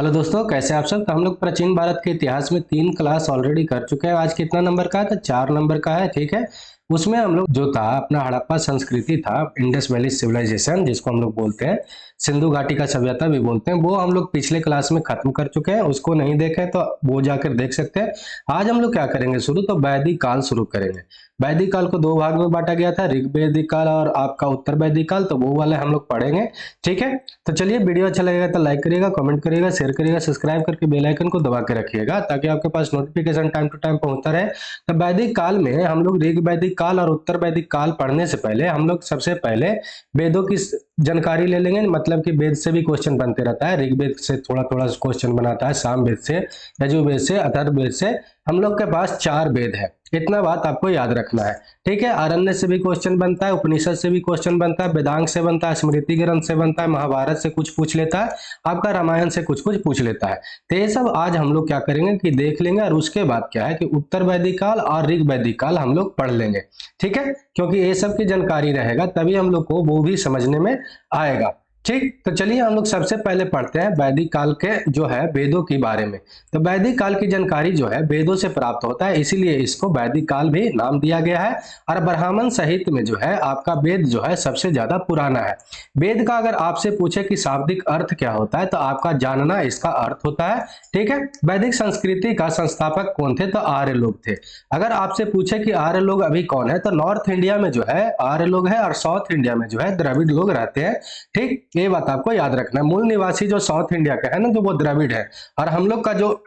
Hello दोस्तों, कैसे आप सब। तो हम लोग प्राचीन भारत के इतिहास में 3 क्लास ऑलरेडी कर चुके हैं। आज कितना नंबर का है? तो 4 नंबर का है। ठीक है, उसमें हम लोग जो था अपना हड़प्पा संस्कृति था, इंडस वैली सिविलाइजेशन जिसको हम लोग बोलते हैं, सिंधु घाटी का सभ्यता भी बोलते हैं, वो हम लोग पिछले क्लास में खत्म कर चुके हैं। उसको नहीं देखे तो वो जाकर देख सकते हैं। आज हम लोग क्या करेंगे शुरू, तो वैदिक काल शुरू करेंगे। वैदिक काल को 2 भाग में बांटा गया था, ऋग वैदिक काल और आपका उत्तर वैदिक काल, तो वो वाले हम लोग पढ़ेंगे। ठीक है, तो चलिए, वीडियो अच्छा लगेगा तो लाइक करिएगा, कमेंट करिएगा, शेयर करिएगा, सब्सक्राइब करके बेल आइकन को दबा के रखिएगा ताकि आपके पास नोटिफिकेशन टाइम टू टाइम पहुंचता रहे। तो वैदिक काल में हम लोग ऋग वैदिक काल और उत्तर वैदिक काल पढ़ने से पहले हम लोग सबसे पहले वेदों की जानकारी ले लेंगे। मतलब कि वेद से भी क्वेश्चन बनते रहता है, ऋग्वेद से थोड़ा थोड़ा क्वेश्चन बनाता है, सामवेद से, यजुर्वेद से, अथर्ववेद से। हम लोग के पास 4 वेद है, इतना बात आपको याद रखना है। ठीक है, आरण्य से भी क्वेश्चन बनता है, उपनिषद से भी क्वेश्चन बनता है, वेदांग से बनता है, स्मृति ग्रंथ से बनता है, महाभारत से कुछ पूछ लेता है, आपका रामायण से कुछ कुछ पूछ लेता है। तो ये सब आज हम लोग क्या करेंगे कि देख लेंगे, और उसके बाद क्या है कि उत्तर वैदिक काल और ऋग वैदिक काल हम लोग पढ़ लेंगे। ठीक है, क्योंकि ये सब की जानकारी रहेगा तभी हम लोग को वो भी समझने में आएगा। ठीक, तो चलिए हम लोग सबसे पहले पढ़ते हैं वैदिक काल के जो है वेदों के बारे में। तो वैदिक काल की जानकारी जो है वेदों से प्राप्त होता है, इसीलिए इसको वैदिक काल भी नाम दिया गया है। और ब्राह्मण साहित्य में जो है आपका वेद जो है सबसे ज्यादा पुराना है। वेद का अगर आपसे पूछे कि शाब्दिक अर्थ क्या होता है, तो आपका जानना इसका अर्थ होता है। ठीक है, वैदिक संस्कृति का संस्थापक कौन थे? तो आर्य लोग थे। अगर आपसे पूछे कि आर्य लोग अभी कौन है, तो नॉर्थ इंडिया में जो है आर्य लोग है और साउथ इंडिया में जो है द्रविड़ लोग रहते हैं। ठीक, ये बात आपको याद रखना है। मूल निवासी जो साउथ इंडिया का है ना, जो वो द्रविड़ है, और हम लोग का जो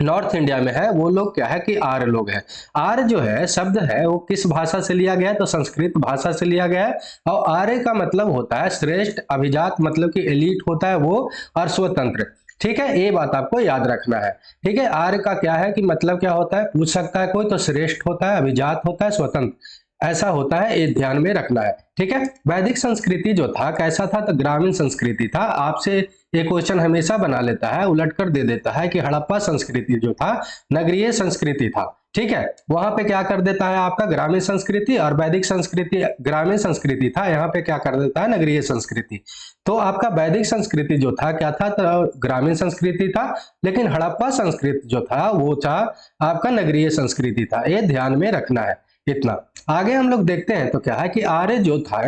नॉर्थ इंडिया में है वो लोग क्या है कि आर्य लोग है। आर्य जो है शब्द है वो किस भाषा से लिया गया है? तो संस्कृत भाषा से लिया गया है। और आर्य का मतलब होता है श्रेष्ठ, अभिजात मतलब कि एलीट होता है वो, और स्वतंत्र। ठीक है, ये बात आपको याद रखना है। ठीक है, आर्य का क्या है कि मतलब क्या होता है, पूछ सकता है कोई, तो श्रेष्ठ होता है, अभिजात होता है, स्वतंत्र, ऐसा होता है, ये ध्यान में रखना है। ठीक है, वैदिक संस्कृति जो था कैसा था? तो ग्रामीण संस्कृति था। आपसे ये क्वेश्चन हमेशा बना लेता है, उलट कर दे देता है कि हड़प्पा संस्कृति जो था नगरीय संस्कृति था। ठीक है, वहां पे क्या कर देता है आपका ग्रामीण संस्कृति, और वैदिक संस्कृति ग्रामीण संस्कृति था, यहाँ पे क्या कर देता है नगरीय संस्कृति। तो आपका वैदिक संस्कृति जो था क्या था? तो ग्रामीण संस्कृति था। लेकिन हड़प्पा संस्कृति जो था वो था आपका नगरीय संस्कृति था। ये ध्यान में रखना है। इतना आगे हम लोग देखते हैं तो क्या है कि आर्य जो था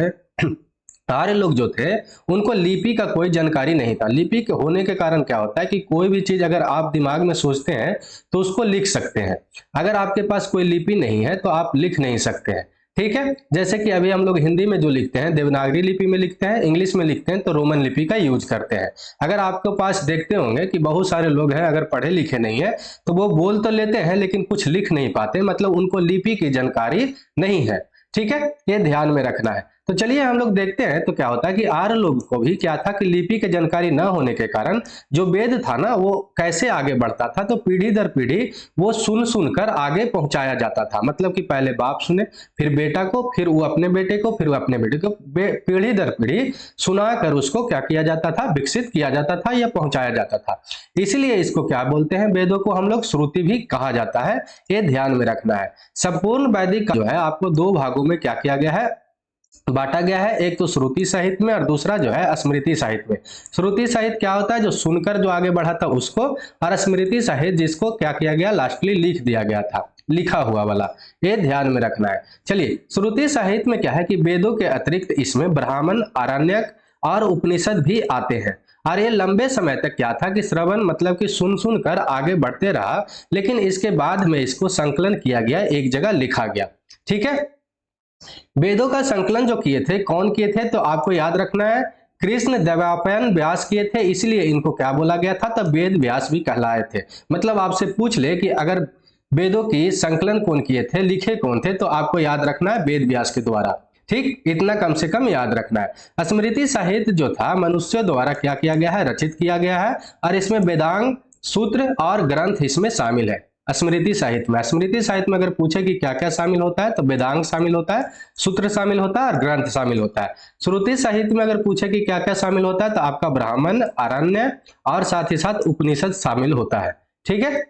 आर्य लोग जो थे उनको लिपि का कोई जानकारी नहीं था। लिपि के होने के कारण क्या होता है कि कोई भी चीज अगर आप दिमाग में सोचते हैं तो उसको लिख सकते हैं। अगर आपके पास कोई लिपि नहीं है तो आप लिख नहीं सकते हैं। ठीक है, जैसे कि अभी हम लोग हिंदी में जो लिखते हैं देवनागरी लिपि में लिखते हैं, इंग्लिश में लिखते हैं तो रोमन लिपि का यूज करते हैं। अगर आपके पास देखते होंगे कि बहुत सारे लोग हैं अगर पढ़े लिखे नहीं है तो वो बोल तो लेते हैं लेकिन कुछ लिख नहीं पाते, मतलब उनको लिपि की जानकारी नहीं है। ठीक है, ये ध्यान में रखना है। तो चलिए हम लोग देखते हैं तो क्या होता है कि आर्य लोग को भी क्या था कि लिपि की जानकारी न होने के कारण जो वेद था ना वो कैसे आगे बढ़ता था, तो पीढ़ी दर पीढ़ी वो सुन सुनकर आगे पहुंचाया जाता था। मतलब कि पहले बाप सुने, फिर बेटा को, फिर वो अपने बेटे को, फिर वो अपने बेटे को, पीढ़ी दर पीढ़ी सुनाकर उसको क्या किया जाता था, विकसित किया जाता था या पहुंचाया जाता था। इसलिए इसको क्या बोलते हैं, वेदों को हम लोग श्रुति भी कहा जाता है। ये ध्यान में रखना है। संपूर्ण वैदिक जो है आपको 2 भागों में क्या किया गया है, बांटा गया है। एक तो श्रुति साहित्य में और दूसरा जो है स्मृति साहित्य में। श्रुति साहित्य क्या होता है, जो सुनकर जो आगे बढ़ा था उसको, और स्मृति साहित्य जिसको क्या किया गया, लास्टली लिख दिया गया था, लिखा हुआ वाला। ये ध्यान में रखना है। चलिए, श्रुति साहित्य में क्या है कि वेदों के अतिरिक्त इसमें ब्राह्मण, आरण्यक और उपनिषद भी आते हैं। और ये लंबे समय तक क्या था कि श्रवण मतलब कि सुन सुन कर आगे बढ़ते रहा, लेकिन इसके बाद में इसको संकलन किया गया, एक जगह लिखा गया। ठीक है, वेदों का संकलन जो किए थे कौन किए थे, तो आपको याद रखना है कृष्ण द्वैपायन व्यास किए थे, इसलिए इनको क्या बोला गया था, तब वेद व्यास भी कहलाए थे। मतलब आपसे पूछ ले कि अगर वेदों की संकलन कौन किए थे, लिखे कौन थे, तो आपको याद रखना है वेद व्यास के द्वारा। ठीक, इतना कम से कम याद रखना है। स्मृति साहित्य जो था मनुष्यों द्वारा क्या किया गया है, रचित किया गया है, और इसमें वेदांग, सूत्र और ग्रंथ इसमें शामिल है। स्मृति साहित्य में अगर पूछे कि क्या क्या शामिल होता है, तो वेदांग शामिल होता है, सूत्र शामिल होता है और ग्रंथ शामिल होता है। श्रुति साहित्य में अगर पूछे कि क्या क्या शामिल होता है, तो आपका ब्राह्मण, आरण्य और साथ ही साथ उपनिषद शामिल होता है। ठीक है,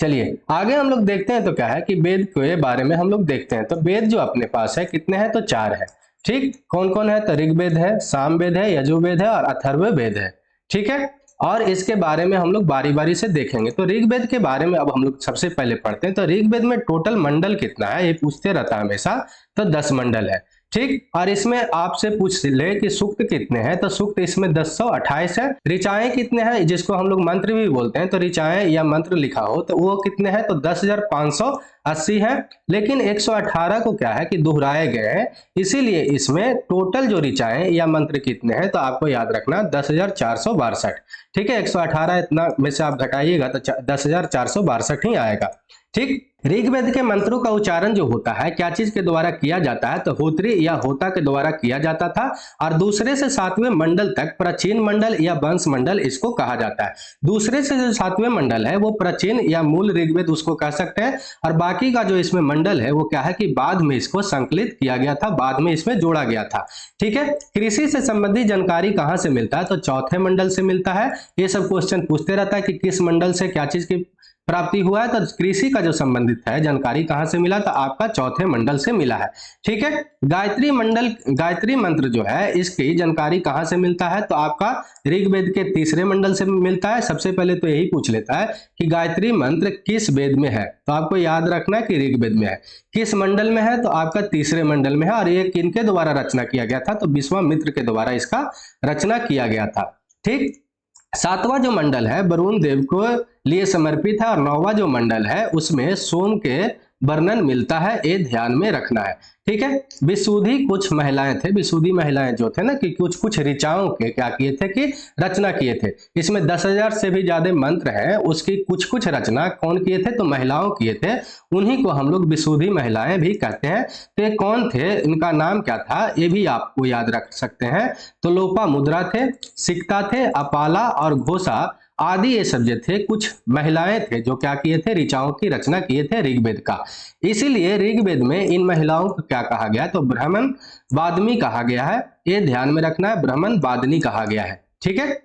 चलिए आगे हम लोग देखते हैं तो क्या है कि वेद के बारे में हम लोग देखते हैं। तो वेद जो अपने पास है कितने हैं, तो 4 है। ठीक, कौन कौन है, तो ऋग्वेद है, सामवेद है, यजुर्वेद है और अथर्ववेद है। ठीक है, और इसके बारे में हम लोग बारी बारी से देखेंगे। तो ऋग्वेद के बारे में अब हम लोग सबसे पहले पढ़ते हैं। तो ऋग्वेद में टोटल मंडल कितना है, ये पूछते रहता है हमेशा। तो 10 मंडल है, ठीक। और इसमें आपसे पूछ ले कि सूक्त कितने हैं, तो सूक्त इसमें 1028 है। ऋचाएं कितने हैं, जिसको हम लोग मंत्र भी बोलते हैं, तो ऋचाएं या मंत्र लिखा हो तो वो कितने हैं, तो 10,580 है। लेकिन 118 को क्या है कि दोहराए गए हैं, इसीलिए इसमें टोटल जो ऋचाएं या मंत्र कितने हैं, तो आपको याद रखना 10,462, ठीक है। 118 इतना में से आप घटाइएगा तो 10,462 ही आएगा, ठीक। ऋग्वेद के मंत्रों का उच्चारण जो होता है क्या चीज के द्वारा किया जाता है, तो होत्री या होता के द्वारा किया जाता था। और दूसरे से 7वें मंडल तक प्राचीन मंडल या वंश मंडल इसको कहा जाता है। दूसरे से जो 7वें मंडल है वो प्राचीन या मूल ऋग्वेद उसको कह सकते हैं। और बाकी का जो इसमें मंडल है वो क्या है कि बाद में इसको संकलित किया गया था, बाद में इसमें जोड़ा गया था, ठीक है। कृषि से संबंधित जानकारी कहां से मिलता है, तो चौथे मंडल से मिलता है। ये सब क्वेश्चन पूछते रहता है कि किस मंडल से क्या चीज की प्राप्ति हुआ है, तो कृषि का जो संबंधित है जानकारी कहां से मिला, तो आपका चौथे मंडल से मिला है, ठीक है। गायत्री मंत्र जो है इसकी जानकारी कहां से मिलता है, तो आपका ऋग्वेद के तीसरे मंडल से मिलता है। सबसे पहले तो यही पूछ लेता है कि गायत्री मंत्र किस वेद में है, तो आपको याद रखना है कि ऋग्वेद में है। किस मंडल में है, तो आपका तीसरे मंडल में है। और ये किनके द्वारा रचना किया गया था, तो विश्वामित्र के द्वारा इसका रचना किया गया था, ठीक। 7वां जो मंडल है वरुण देव को लिए समर्पित है। और 9वां जो मंडल है उसमें सोम के वर्णन मिलता है, ये ध्यान में रखना है, ठीक है। विशुद्धि कुछ महिलाएं थे, विशुद्धि महिलाएं जो थे ना कि कुछ ऋचाओं के क्या किए थे कि रचना किए थे। इसमें 10,000 से भी ज्यादा मंत्र हैं, उसकी कुछ रचना कौन किए थे, तो महिलाओं किए थे। उन्हीं को हम लोग विशुद्धि महिलाएं भी कहते हैं। तो ये कौन थे, इनका नाम क्या था, ये भी आपको याद रख सकते हैं। तो लोपामुद्रा थे, सिक्ता थे, अपाला और घोषा आदि ये सब जो थे कुछ महिलाएं थे जो क्या किए थे, ऋचाओं की रचना किए थे ऋग्वेद का। इसीलिए ऋग्वेद में इन महिलाओं को क्या कहा गया है, तो ब्राह्मण वादमी कहा गया है। ये ध्यान में रखना है, ब्राह्मण वादनी कहा गया है, ठीक है।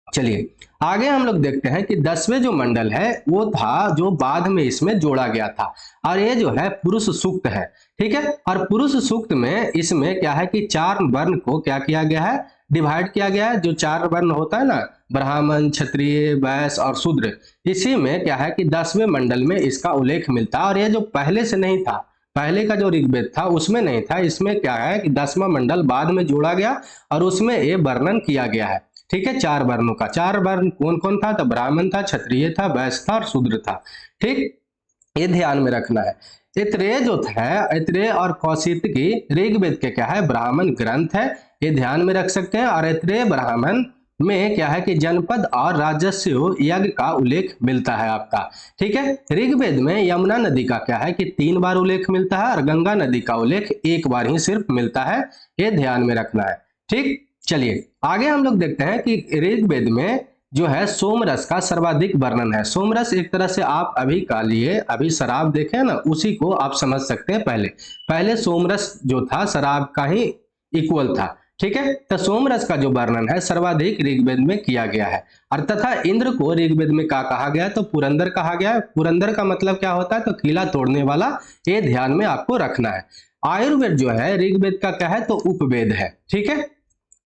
चलिए आगे हम लोग देखते हैं कि 10वें जो मंडल है वो था जो बाद में इसमें जोड़ा गया था। और ये जो है पुरुष सूक्त है, ठीक है। और पुरुष सूक्त में इसमें क्या है कि 4 वर्ण को क्या किया गया है, डिवाइड किया गया है। जो 4 वर्ण होता है ना, ब्राह्मण, क्षत्रिय, वैश्य और शूद्र, इसी में क्या है कि 10वें मंडल में इसका उल्लेख मिलता है। और ये जो पहले से नहीं था, पहले का जो ऋग्वेद था उसमें नहीं था, इसमें क्या है कि 10वां मंडल बाद में जोड़ा गया और उसमें ये वर्णन किया गया है, ठीक है। 4 वर्णों का, 4 वर्ण कौन कौन था, तो ब्राह्मण था, क्षत्रिय था, वैश्य था और शूद्र था, ठीक। ये ध्यान में रखना है। इत्रेय जो था, इत्रेय और कौशिकी ऋग्वेद के क्या है, ब्राह्मण ग्रंथ है, ये ध्यान में रख सकते हैं। और इत्रेय ब्राह्मण में क्या है कि जनपद और राजस्व यज्ञ का उल्लेख मिलता है आपका, ठीक है। ऋग्वेद में यमुना नदी का क्या है कि 3 बार उल्लेख मिलता है और गंगा नदी का उल्लेख 1 बार ही सिर्फ मिलता है, ये ध्यान में रखना है, ठीक। चलिए आगे हम लोग देखते हैं कि ऋग्वेद में जो है सोमरस का सर्वाधिक वर्णन है। सोमरस एक तरह से आप अभी का लिए अभी शराब देखे ना, उसी को आप समझ सकते हैं। पहले सोमरस जो था शराब का ही इक्वल था, ठीक है। तो सोमरस का जो वर्णन है सर्वाधिक ऋग्वेद में किया गया है। और तथा इंद्र को ऋग्वेद में क्या कहा गया है, तो पुरंदर कहा गया है। पुरंदर का मतलब क्या होता है, तो किला तोड़ने वाला, ये ध्यान में आपको रखना है। आयुर्वेद जो है ऋग्वेद का क्या है, तो उपवेद है, ठीक है।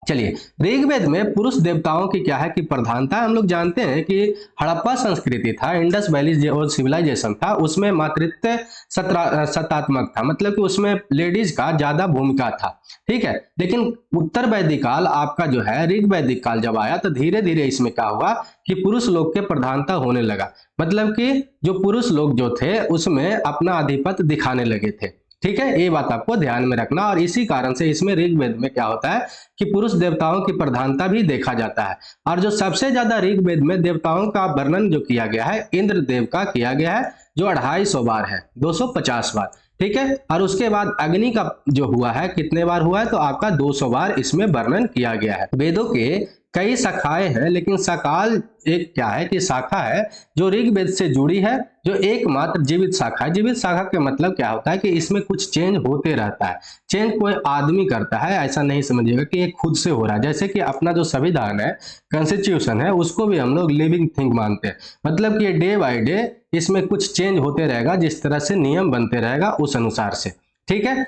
चलिए ऋग्वेद में पुरुष देवताओं की क्या है कि प्रधानता। हम लोग जानते हैं कि हड़प्पा संस्कृति था, इंडस वैली जो सिविलाइजेशन था, उसमें मातृत्व सत्तात्मक था, मतलब कि उसमें लेडीज का ज्यादा भूमिका था, ठीक है। लेकिन उत्तर वैदिक काल आपका जो है ऋग्वैदिक काल जब आया तो धीरे धीरे इसमें क्या हुआ कि पुरुष लोग के प्रधानता होने लगा, मतलब कि जो पुरुष लोग जो थे उसमें अपना आधिपत्य दिखाने लगे थे, ठीक है। ये बात आपको ध्यान में रखना। और इसी कारण से इसमें ऋग्वेद में क्या होता है कि पुरुष देवताओं की प्रधानता भी देखा जाता है। और जो सबसे ज्यादा ऋग्वेद में देवताओं का वर्णन जो किया गया है इंद्र देव का किया गया है, जो 250 बार है, 250 बार, ठीक है। और उसके बाद अग्नि का जो हुआ है कितने बार हुआ है, तो आपका 200 बार इसमें वर्णन किया गया है। वेदों के कई शाखाएं हैं, लेकिन सकाल एक क्या है कि शाखा है जो ऋग्वेद से जुड़ी है, जो एकमात्र जीवित शाखा है। जीवित शाखा का मतलब क्या होता है कि इसमें कुछ चेंज होते रहता है। चेंज कोई आदमी करता है ऐसा नहीं समझिएगा कि ये खुद से हो रहा है। जैसे कि अपना जो संविधान है, कॉन्स्टिट्यूशन है, उसको भी हम लोग लिविंग थिंग मानते हैं, मतलब कि ये डे बाय डे इसमें कुछ चेंज होते रहेगा, जिस तरह से नियम बनते रहेगा उस अनुसार से, ठीक है।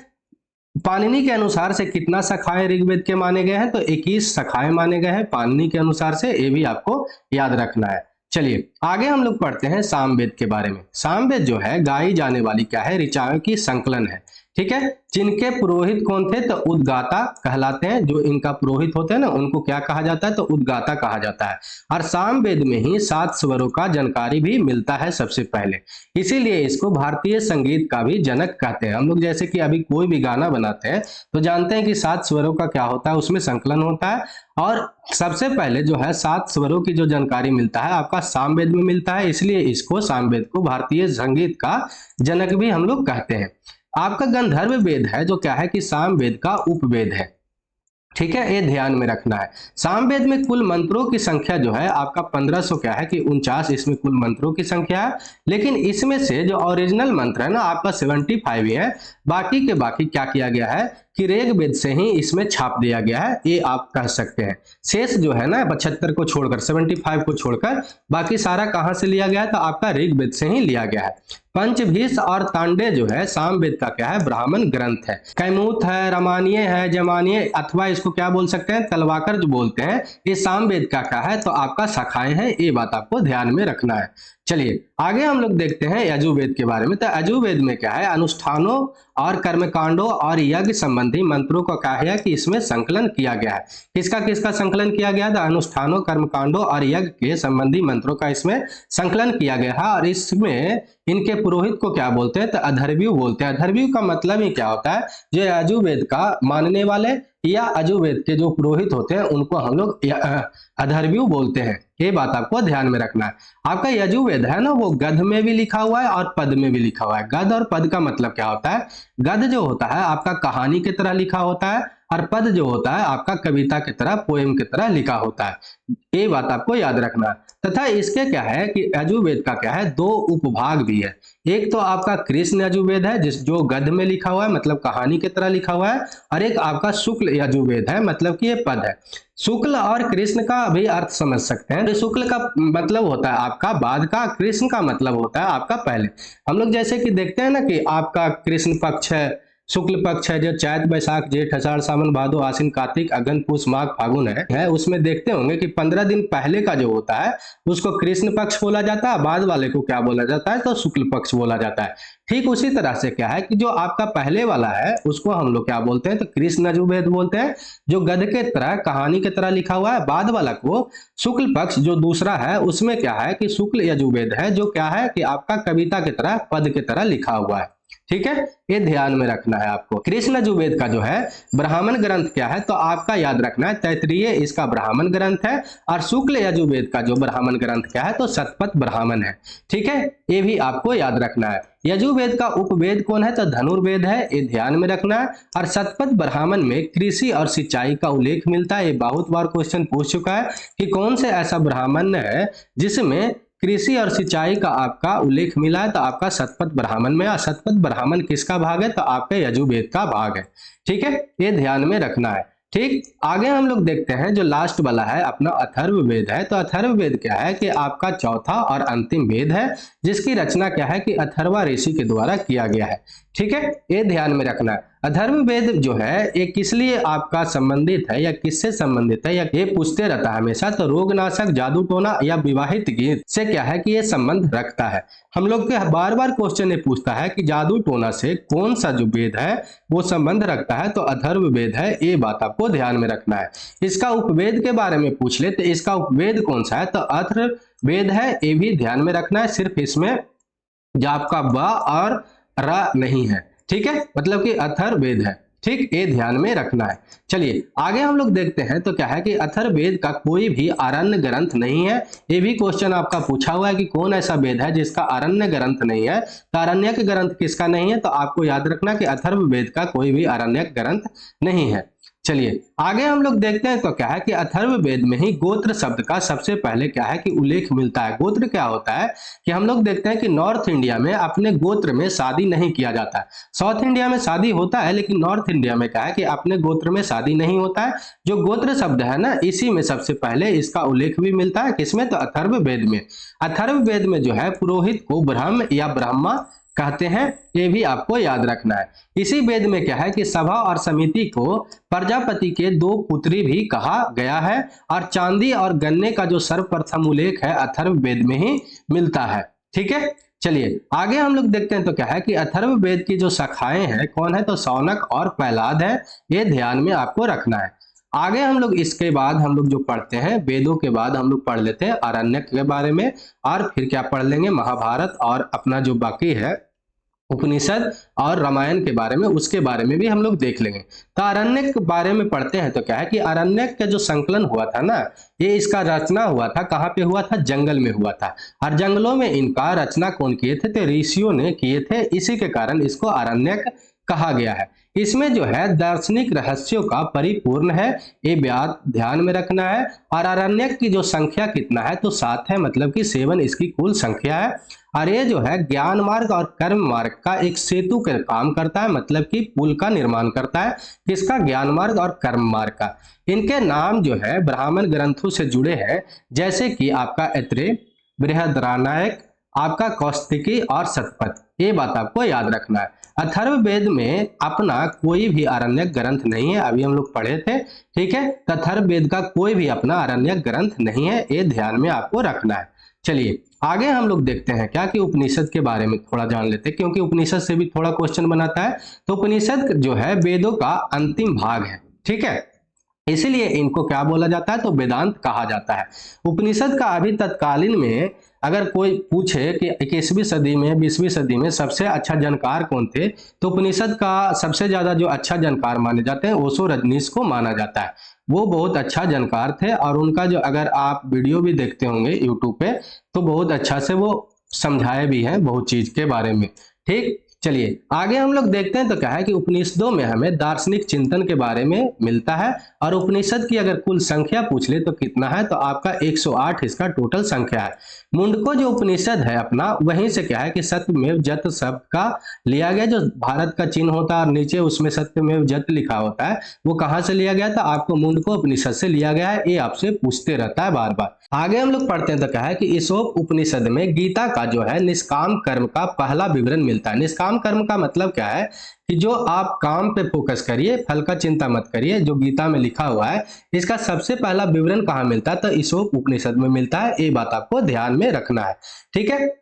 पाणिनि के अनुसार से कितना शाखाएं ऋग्वेद के माने गए हैं? तो 21 शाखाएं माने गए हैं पाणिनि के अनुसार से, ये भी आपको याद रखना है। चलिए आगे हम लोग पढ़ते हैं सामवेद के बारे में। सामवेद जो है गाई जाने वाली क्या है? ऋचाओं की संकलन है, ठीक है। जिनके पुरोहित कौन थे? तो उद्गाता कहलाते हैं। जो इनका पुरोहित होते हैं ना, उनको क्या कहा जाता है? तो उद्गाता कहा जाता है। और सामवेद में ही 7 स्वरों का जानकारी भी मिलता है सबसे पहले, इसीलिए इसको भारतीय संगीत का भी जनक कहते हैं। हम लोग जैसे कि अभी कोई भी गाना बनाते हैं तो जानते हैं कि 7 स्वरों का क्या होता है, उसमें संकलन होता है। और सबसे पहले जो है 7 स्वरों की जो जानकारी मिलता है आपका सामवेद में मिलता है, इसलिए इसको सामवेद को भारतीय संगीत का जनक भी हम लोग कहते हैं। आपका गंधर्व वेद है जो क्या है कि सामवेद का उपवेद है, ठीक है, ये ध्यान में रखना है। सामवेद में कुल मंत्रों की संख्या जो है आपका 1500 क्या है कि 49 इसमें कुल मंत्रों की संख्या है। लेकिन इसमें से जो ओरिजिनल मंत्र है ना आपका 75 ही है, बाकी के बाकी क्या किया गया है कि ऋग्वेद से ही इसमें छाप दिया गया है, ये आप कह सकते हैं। शेष जो है ना 75 को छोड़कर, 75 को छोड़कर बाकी सारा कहां से लिया गया है? तो आपका ऋग्वेद से ही लिया गया है। पंचभीष और तांडे जो है सामवेद का क्या है? ब्राह्मण ग्रंथ है। कैमूत है, रामायणीय है, जमानीय, अथवा इसको क्या बोल सकते हैं? तलवाकर जो बोलते हैं, ये सामवेद का क्या है? तो आपका शाखाएं हैं, ये बात आपको ध्यान में रखना है। चलिए आगे हम लोग देखते हैं यजुर्वेद के बारे में। तो यजुर्वेद में क्या है? अनुष्ठानों और कर्मकांडों और यज्ञ संबंधी मंत्रों का क्या है कि इसमें संकलन किया गया है। किसका किसका संकलन किया गया था? अनुष्ठानों, कर्मकांडों और यज्ञ के संबंधी मंत्रों का इसमें संकलन किया गया है। और इसमें इनके पुरोहित को क्या बोलते हैं? तो अथर्वयु बोलते हैं। अथर्वयु का मतलब ही क्या होता है? जो यजुर्वेद का मानने वाले या यजुर्वेद के जो पुरोहित होते हैं उनको हम लोग अथर्वयु बोलते हैं, ये बात आपको ध्यान में रखना है। आपका यजुर्वेद है ना वो गद्य में भी लिखा हुआ है और पद में भी लिखा हुआ है। गद्य और पद का मतलब क्या होता है? गद्य जो होता है आपका कहानी की तरह लिखा होता है, और पद जो होता है आपका कविता की तरह, पोएम की तरह लिखा होता है, ये बात आपको याद रखना है। तथा इसके क्या है कि यजुर्वेद का क्या है? 2 उपभाग भी है। एक तो आपका कृष्ण यजुर्वेद है जो गद्य में लिखा हुआ है, मतलब कहानी की तरह लिखा हुआ है, और एक आपका शुक्ल यजुर्वेद है, मतलब कि ये पद है। शुक्ल और कृष्ण का भी अर्थ समझ सकते हैं। शुक्ल का मतलब होता है आपका बाद का, कृष्ण का मतलब होता है आपका पहले। हम लोग जैसे कि देखते हैं ना कि आपका कृष्ण पक्ष है, शुक्ल पक्ष है, जो चैत बैसाख जेठ आषाढ़ सावन भादो आश्विन कार्तिक अगन पूस माघ फागुन है, उसमें देखते होंगे कि 15 दिन पहले का जो होता है उसको कृष्ण पक्ष बोला जाता है, बाद वाले को क्या बोला जाता है? तो शुक्ल पक्ष बोला जाता है। ठीक उसी तरह से क्या है कि जो आपका पहले वाला है उसको हम लोग क्या बोलते हैं? तो कृष्ण यजुर्वेद बोलते हैं, जो गद्य के तरह कहानी की तरह लिखा हुआ है। बाद वाला को शुक्ल पक्ष जो दूसरा है उसमें क्या है कि शुक्ल यजुर्वेद है, जो क्या है कि आपका कविता की तरह, पद की तरह लिखा हुआ है, ठीक है, ये ध्यान में रखना है आपको। कृष्ण यजुर्वेद का जो है ब्राह्मण ग्रंथ क्या है? तो आपका याद रखना है तैत्तिरीय इसका ब्राह्मण ग्रंथ है, और शुक्ल यजुर्वेद का जो ब्राह्मण ग्रंथ क्या है? तो शतपथ ब्राह्मण है, ठीक है, ये भी आपको याद रखना है। यजुर्वेद का उपवेद कौन है? तो धनुर्वेद है, ये ध्यान में रखना है। और शतपथ ब्राह्मण में कृषि और सिंचाई का उल्लेख मिलता है। ये बहुत बार क्वेश्चन पूछ चुका है कि कौन से ऐसा ब्राह्मण है जिसमें कृषि और सिंचाई का आपका उल्लेख मिला है? तो आपका शतपथ ब्राह्मण में। और शतपथ ब्राह्मण किसका भाग है? तो आपके यजुर्वेद का भाग है, ठीक है, ये ध्यान में रखना है। ठीक, आगे हम लोग देखते हैं जो लास्ट वाला है अपना अथर्ववेद है। तो अथर्ववेद क्या है कि आपका चौथा और अंतिम वेद है, जिसकी रचना क्या है कि अथर्वा ऋषि के द्वारा किया गया है, ठीक है, ये ध्यान में रखना है। अथर्ववेद जो है ये किस लिए आपका संबंधित है या किससे संबंधित है, या ये पूछते रहता है हमेशा। तो रोगनाशक, जादू टोना या विवाहित गीत से क्या है कि ये संबंध रखता है। हम लोग के बार बार क्वेश्चन ये पूछता है कि जादू टोना से कौन सा जो वेद है वो संबंध रखता है? तो अथर्ववेद है, ये बात आपको ध्यान में रखना है। इसका उपवेद के बारे में पूछ ले तो इसका उपवेद कौन सा है? तो अथर्ववेद है, ये भी ध्यान में रखना है। सिर्फ इसमें जो आपका ब और र नहीं है, ठीक है, मतलब कि अथर्ववेद है, ठीक, ये ध्यान में रखना है। चलिए आगे हम लोग देखते हैं। तो क्या है कि अथर्ववेद का कोई भी आरण्य ग्रंथ नहीं है। ये भी क्वेश्चन आपका पूछा हुआ है कि कौन ऐसा वेद है जिसका आरण्य ग्रंथ नहीं है। तो आरण्यक ग्रंथ किसका नहीं है? तो आपको याद रखना कि अथर्ववेद का कोई भी आरण्यक ग्रंथ नहीं है। चलिए आगे हम लोग देखते हैं। तो क्या है कि अथर्ववेद में ही गोत्र शब्द का सबसे पहले क्या है कि उल्लेख मिलता है। गोत्र क्या होता है कि हम लोग देखते हैं कि नॉर्थ इंडिया में अपने गोत्र में शादी नहीं किया जाता है। साउथ इंडिया में शादी होता है, लेकिन नॉर्थ इंडिया में क्या है कि अपने गोत्र में शादी नहीं होता है। जो गोत्र शब्द है ना, इसी में सबसे पहले इसका उल्लेख भी मिलता है। किसमें? तो अथर्ववेद में। अथर्ववेद में जो है पुरोहित को ब्रह्म या ब्रह्मा कहते हैं, ये भी आपको याद रखना है। इसी वेद में क्या है कि सभा और समिति को प्रजापति के 2 पुत्री भी कहा गया है, और चांदी और गन्ने का जो सर्वप्रथम उल्लेख है अथर्ववेद में ही मिलता है। ठीक है, चलिए आगे हम लोग देखते हैं तो क्या है कि अथर्ववेद की जो शाखाएं हैं कौन है, तो शौनक और प्रहलाद है, ये ध्यान में आपको रखना है। आगे हम लोग इसके बाद हम लोग जो पढ़ते हैं वेदों के बाद हम लोग पढ़ लेते हैं आरण्यक के बारे में, और फिर क्या पढ़ लेंगे महाभारत और अपना जो बाकी है उपनिषद और रामायण के बारे में, उसके बारे में भी हम लोग देख लेंगे। तो आरण्यक के बारे में पढ़ते हैं तो क्या है कि आरण्यक का जो संकलन हुआ था ना, ये इसका रचना हुआ था कहाँ पे हुआ था, जंगल में हुआ था। और जंगलों में इनका रचना कौन किए थे, तो ऋषियों ने किए थे, इसी के कारण इसको आरण्यक कहा गया है। इसमें जो है दार्शनिक रहस्यों का परिपूर्ण है, ये बात ध्यान में रखना है। और आरण्यक की जो संख्या कितना है, तो 7 है, मतलब कि 7 इसकी कुल संख्या है। और ये जो है ज्ञान मार्ग और कर्म मार्ग का एक सेतु का काम करता है, मतलब कि पुल का निर्माण करता है। किसका, ज्ञान मार्ग और कर्म मार्ग का। इनके नाम जो है ब्राह्मण ग्रंथों से जुड़े हैं, जैसे कि आपका ऐत्रेय, बृहद्रनायक, आपका कौस्तिकी और शतपथ। ये बात आपको याद रखना है। अथर्ववेद में अपना कोई भी आरण्यक ग्रंथ नहीं है, अभी हम लोग पढ़े थे। ठीक है, अथर्ववेद का कोई भी अपना आरण्यक ग्रंथ नहीं है, ये ध्यान में आपको रखना है। चलिए आगे हम लोग देखते हैं क्या कि उपनिषद के बारे में थोड़ा जान लेते हैं, क्योंकि उपनिषद से भी थोड़ा क्वेश्चन बनाता है। तो उपनिषद जो है वेदों का अंतिम भाग है। ठीक है, इसीलिए इनको क्या बोला जाता है, तो वेदांत कहा जाता है। उपनिषद का अभी तत्कालीन में अगर कोई पूछे कि 21वीं सदी में 20वीं सदी में सबसे अच्छा जानकार कौन थे, तो उपनिषद का सबसे ज्यादा जो अच्छा जानकार माने जाते हैं ओशो रजनीश को माना जाता है। वो बहुत अच्छा जानकार थे, और उनका जो अगर आप वीडियो भी देखते होंगे यूट्यूब पे, तो बहुत अच्छा से वो समझाए भी हैं बहुत चीज के बारे में। ठीक, चलिए आगे हम लोग देखते हैं तो क्या है कि उपनिषदों में हमें दार्शनिक चिंतन के बारे में मिलता है। और उपनिषद की अगर कुल संख्या पूछ ले तो कितना है, तो आपका 108 इसका टोटल संख्या है। मुंडको जो उपनिषद है अपना, वहीं से क्या है कि सत्यमेव जत शब्द का लिया गया, जो भारत का चिन्ह होता है और नीचे उसमें सत्यमेव जत लिखा होता है, वो कहाँ से लिया गया था, आपको मुंडको उपनिषद से लिया गया है। ये आपसे पूछते रहता है बार बार। आगे हम लोग पढ़ते हैं तो क्या है कि ईसोप उपनिषद में गीता का जो है निष्काम कर्म का पहला विवरण मिलता है। निष्काम कर्म का मतलब क्या है कि जो आप काम पे फोकस करिए, फल का चिंता मत करिए, जो गीता में लिखा हुआ है, इसका सबसे पहला विवरण कहाँ मिलता है, तो ईसोप उपनिषद में मिलता है। ये बात आपको ध्यान में रखना है। ठीक है,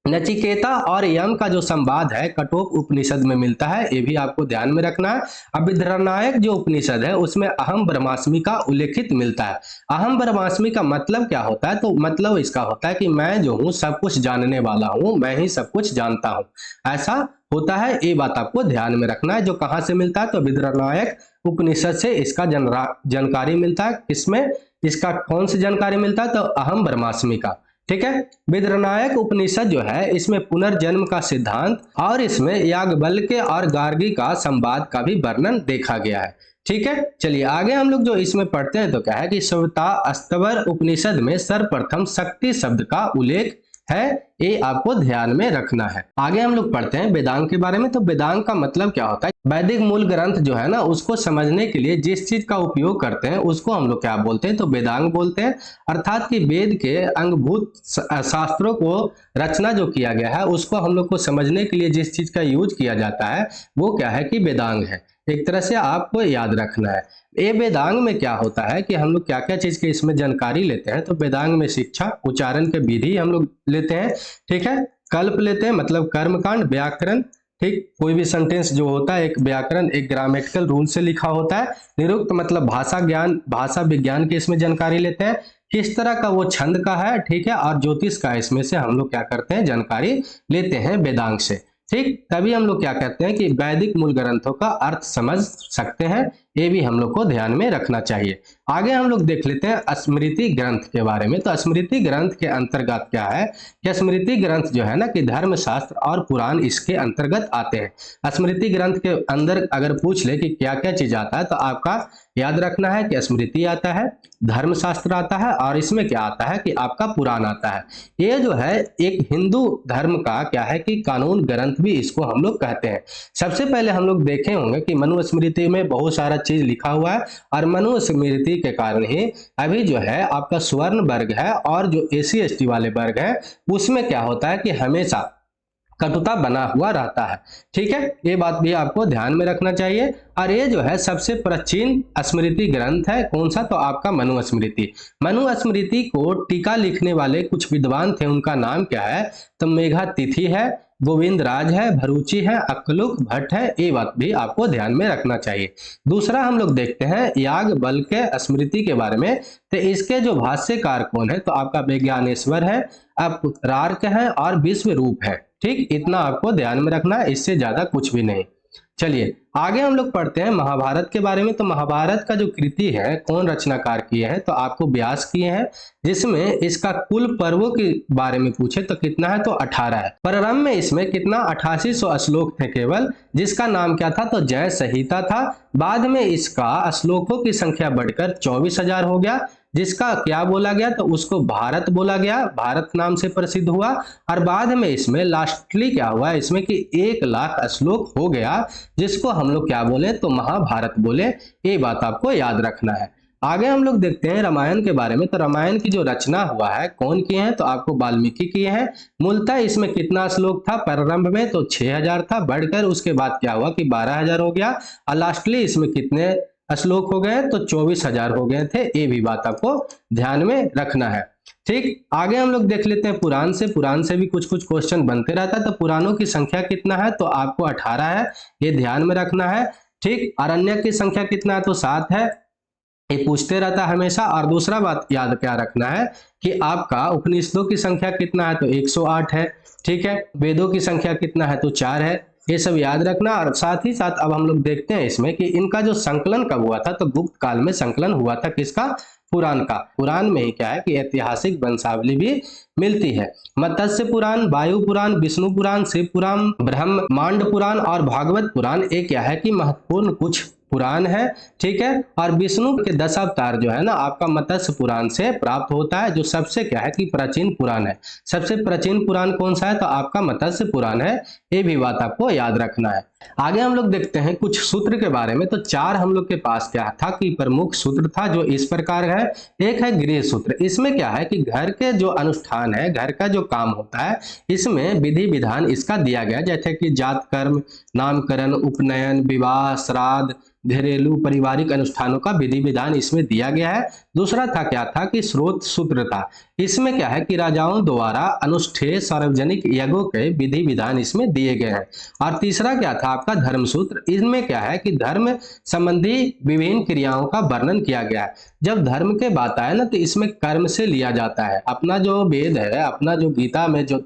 नचिकेता और यम का जो संवाद है कठोप उपनिषद में मिलता है, ये भी आपको ध्यान में रखना है। अब बृहद्रनायक जो उपनिषद है उसमें अहम ब्रह्मास्मि का उल्लेखित मिलता है। अहम ब्रह्मास्मि का मतलब क्या होता है, तो मतलब इसका होता है कि मैं जो हूँ सब कुछ जानने वाला हूँ, मैं ही सब कुछ जानता हूँ, ऐसा होता है। ये बात आपको ध्यान में रखना है। जो कहाँ से मिलता है, तो बृहद्रनायक उपनिषद से इसका जानकारी मिलता है। किसमें इसका कौन सी जानकारी मिलता है, तो अहम ब्रह्मास्मि का। ठीक है, बृहद्रनायक उपनिषद जो है इसमें पुनर्जन्म का सिद्धांत और इसमें याज्ञवल्क्य और गार्गी का संवाद का भी वर्णन देखा गया है। ठीक है, चलिए आगे हम लोग जो इसमें पढ़ते हैं तो क्या है कि श्वेताश्वतर उपनिषद में सर्वप्रथम शक्ति शब्द का उल्लेख है, ये आपको ध्यान में रखना है। आगे हम लोग पढ़ते हैं वेदांग के बारे में। तो वेदांग का मतलब क्या होता है, वैदिक मूल ग्रंथ जो है ना, उसको समझने के लिए जिस चीज का उपयोग करते हैं उसको हम लोग क्या बोलते हैं, तो वेदांग बोलते हैं। अर्थात कि वेद के अंगभूत शास्त्रों को रचना जो किया गया है उसको हम लोग को समझने के लिए जिस चीज का यूज किया जाता है वो क्या है कि वेदांग है। एक तरह से आपको याद रखना है। ये वेदांग में क्या होता है कि हम लोग क्या क्या चीज की इसमें जानकारी लेते हैं, तो वेदांग में शिक्षा, उच्चारण के विधि हम लोग लेते हैं। ठीक है, कल्प लेते हैं, मतलब कर्मकांड, व्याकरण। ठीक, कोई भी सेंटेंस जो होता है एक व्याकरण, एक ग्रामेटिकल रूल से लिखा होता है। निरुक्त मतलब भाषा ज्ञान, भाषा विज्ञान की इसमें जानकारी लेते हैं, किस तरह का वो छंद का है। ठीक है, और ज्योतिष का इसमें से हम लोग क्या करते हैं, जानकारी लेते हैं वेदांग से। ठीक, तभी हम लोग क्या कहते हैं कि वैदिक मूल ग्रंथों का अर्थ समझ सकते हैं। ये भी हम लोग को ध्यान में रखना चाहिए। आगे हम लोग देख लेते हैं स्मृति ग्रंथ के बारे में। तो स्मृति ग्रंथ के अंतर्गत क्या है कि स्मृति ग्रंथ जो है ना कि धर्मशास्त्र और पुराण इसके अंतर्गत आते हैं। स्मृति ग्रंथ के अंदर अगर पूछ ले कि क्या क्या चीज आता है, तो आपका याद रखना है कि स्मृति आता है, धर्मशास्त्र आता है, और इसमें क्या आता है कि आपका पुराण आता है। ये जो है एक हिंदू धर्म का क्या है कि कानून ग्रंथ भी इसको हम लोग कहते हैं। सबसे पहले हम लोग देखे होंगे कि मनुस्मृति में बहुत सारा चीज लिखा हुआ है, और मनुस्मृति के कारण ही अभी जो है आपका स्वर्ण वर्ग है और जो SC ST वाले वर्ग है उसमें क्या होता है कि हमेशा कटुता बना हुआ रहता है। ठीक है, ये बात भी आपको ध्यान में रखना चाहिए। और ये जो है सबसे प्राचीन स्मृति ग्रंथ है, कौन सा? तो आपका मनुस्मृति। मनुस्मृति को टीका लिखने वाले कुछ विद्वान थे, उनका नाम क्या है? तो मेघातिथि है, गोविंद राज है, भरूची है, अक्लुक भट्ट है। ये बात भी आपको ध्यान में रखना चाहिए। दूसरा हम लोग देखते हैं याज्ञवल्क्य स्मृति के बारे में। तो इसके जो भाष्यकार कौन है? तो आपका विज्ञानेश्वर है, रार्क है और विश्वरूप है। ठीक, इतना आपको ध्यान में रखना है, इससे ज्यादा कुछ भी नहीं। चलिए आगे हम लोग पढ़ते हैं महाभारत के बारे में। तो महाभारत का जो कृति है कौन रचनाकार किए हैं? तो आपको व्यास किए हैं, जिसमें इसका कुल पर्वों के बारे में पूछे तो कितना है? तो 18 है। प्रारंभ में इसमें कितना 8800 श्लोक थे केवल, जिसका नाम क्या था? तो जय संहिता था। बाद में इसका श्लोकों की संख्या बढ़कर 24,000 हो गया, जिसका क्या बोला गया? तो उसको भारत बोला गया, भारत नाम से प्रसिद्ध हुआ। और बाद में इसमें लास्टली क्या हुआ? इसमें कि 1,00,000 श्लोक हो गया, जिसको हम लोग क्या बोले? तो महाभारत बोले। ये बात आपको याद रखना है। आगे हम लोग देखते हैं रामायण के बारे में। तो रामायण की जो रचना हुआ है कौन किए हैं? तो आपको वाल्मीकि किए हैं। मूलतः इसमें कितना श्लोक था प्रारंभ में? तो 6,000 था, बढ़कर उसके बाद क्या हुआ कि 12,000 हो गया, और लास्टली इसमें कितने श्लोक हो गए? तो 24,000 हो गए थे। ये भी बात आपको ध्यान में रखना है। ठीक, आगे हम लोग देख लेते हैं पुराण से। पुराण से भी कुछ कुछ क्वेश्चन बनते रहता है। तो पुराणों की संख्या कितना है? तो आपको 18 है, ये ध्यान में रखना है। ठीक, आरण्यक की संख्या कितना है? तो 7 है, ये पूछते रहता है हमेशा। और दूसरा बात याद क्या रखना है कि आपका उपनिषदों की संख्या कितना है? तो 108 है। ठीक है, वेदों की संख्या कितना है? तो 4 है। ये सब याद रखना। और साथ ही साथ अब हम लोग देखते हैं इसमें कि इनका जो संकलन कब हुआ था? तो गुप्त काल में संकलन हुआ था। किसका? पुराण का। पुराण में ही क्या है कि ऐतिहासिक वंशावली भी मिलती है। मत्स्य पुराण, वायु पुराण, विष्णु पुराण, शिव पुराण, ब्रह्मांड पुराण और भागवत पुराण, एक क्या है कि महत्वपूर्ण कुछ पुराण है। ठीक है, और विष्णु के 10 अवतार जो है ना आपका मत्स्य पुराण से प्राप्त होता है, जो सबसे क्या है कि प्राचीन पुराण है। सबसे प्राचीन पुराण कौन सा है? तो आपका मत्स्य पुराण है। ये भी बात आपको याद रखना है। आगे हम लोग देखते हैं कुछ सूत्र के बारे में। तो 4 हम लोग के पास क्या था कि प्रमुख सूत्र था, जो इस प्रकार है। एक है गृह सूत्र। इसमें क्या है कि घर के जो अनुष्ठान है, घर का जो काम होता है, इसमें विधि विधान इसका दिया गया, जैसे कि जात कर्म, नामकरण, उपनयन, विवाह, श्राद्ध, घरेलू पारिवारिक अनुष्ठानों का विधि विधान इसमें दिया गया है। दूसरा था क्या था कि स्रोत सूत्र था। इसमें क्या है कि राजाओं द्वारा अनुष्ठेय सार्वजनिक यज्ञों के विधि विधान इसमें दिए गए हैं। और तीसरा क्या था आपका धर्म सूत्र। इसमें क्या है कि धर्म संबंधी विभिन्न क्रियाओं का वर्णन किया गया है। जब धर्म के बात आए ना तो इसमें कर्म से लिया जाता है। अपना जो वेद है, अपना जो गीता में जो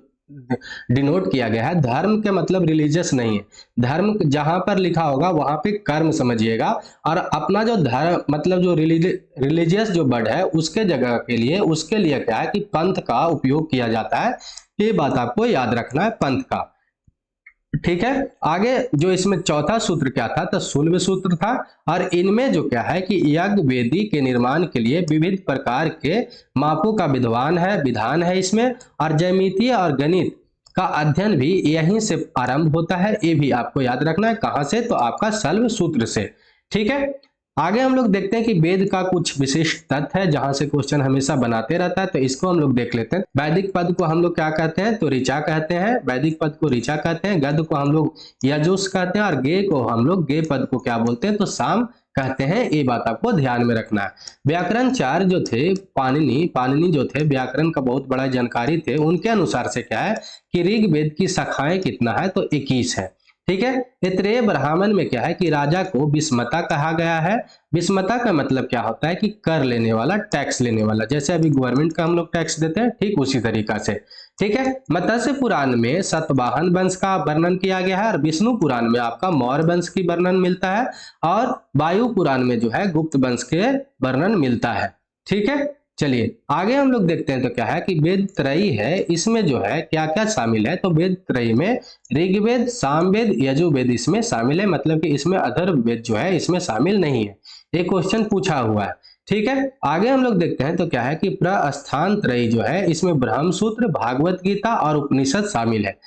डिनोट किया गया है, धर्म के मतलब रिलीजियस नहीं है। धर्म जहां पर लिखा होगा वहां पे कर्म समझिएगा। और अपना जो धर्म मतलब जो रिलीजियस जो वर्ड है उसके जगह के लिए, उसके लिए क्या है कि पंथ का उपयोग किया जाता है। ये बात आपको याद रखना है, पंथ का। ठीक है, आगे जो इसमें चौथा सूत्र क्या था? तो शूल्व सूत्र था। और इनमें जो क्या है कि यज्ञ वेदी के निर्माण के लिए विविध प्रकार के मापों का विधान है इसमें। और ज्यामितीय और गणित का अध्ययन भी यहीं से आरंभ होता है। ये भी आपको याद रखना है। कहां से? तो आपका शल्व सूत्र से। ठीक है, आगे हम लोग देखते हैं कि वेद का कुछ विशिष्ट तथ्य है, जहां से क्वेश्चन हमेशा बनाते रहता है। तो इसको हम लोग देख लेते हैं। वैदिक पद को हम लोग क्या कहते हैं? तो ऋचा कहते हैं। वैदिक पद को ऋचा कहते हैं। गद्य को हम लोग यजुष कहते हैं। और गे को हम लोग गे पद को क्या बोलते हैं? तो साम कहते हैं। ये बात आपको ध्यान में रखना है। व्याकरणचार्य जो थे पाणिनि जो थे, व्याकरण का बहुत बड़ा जानकारी थे। उनके अनुसार से क्या है कि ऋग्वेद की शाखाएं कितना है? तो 21 है। ठीक है, ऐतरेय ब्राह्मण में क्या है कि राजा को विस्मता कहा गया है। विस्मता का मतलब क्या होता है कि कर लेने वाला, टैक्स लेने वाला। जैसे अभी गवर्नमेंट का हम लोग टैक्स देते हैं, ठीक उसी तरीका से। ठीक है, मत्स्य पुराण में सतवाहन वंश का वर्णन किया गया है। और विष्णु पुराण में आपका मौर्य वंश की वर्णन मिलता है। और वायु पुराण में जो है गुप्त वंश के वर्णन मिलता है। ठीक है, चलिए आगे हम लोग देखते हैं। तो क्या है कि वेद त्रयी है, इसमें जो है क्या क्या शामिल है? तो वेद त्रयी में ऋग्वेद, सामवेद, यजुर्वेद इसमें शामिल है। मतलब कि इसमें अथर्ववेद जो है इसमें शामिल नहीं है। ये क्वेश्चन पूछा हुआ है। ठीक है, आगे हम लोग देखते हैं। तो क्या है कि प्रस्थान त्रयी जो है इसमें ब्रह्मसूत्र, भागवत गीता और उपनिषद शामिल है।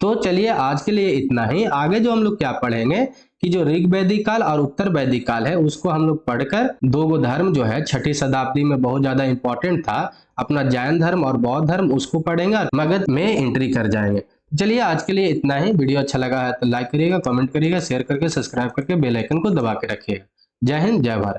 तो चलिए आज के लिए इतना ही। आगे जो हम लोग क्या पढ़ेंगे कि जो ऋग वैदिक काल और उत्तर वैदिक काल है उसको हम लोग पढ़कर दो धर्म जो है 6ठी शताब्दी में बहुत ज्यादा इंपॉर्टेंट था, अपना जैन धर्म और बौद्ध धर्म, उसको पढ़ेंगे और मगध में एंट्री कर जाएंगे। चलिए आज के लिए इतना ही। वीडियो अच्छा लगा है तो लाइक करिएगा, कमेंट करिएगा, शेयर करके सब्सक्राइब करके बेल आइकन को दबा के रखिएगा। जय हिंद, जय भारत।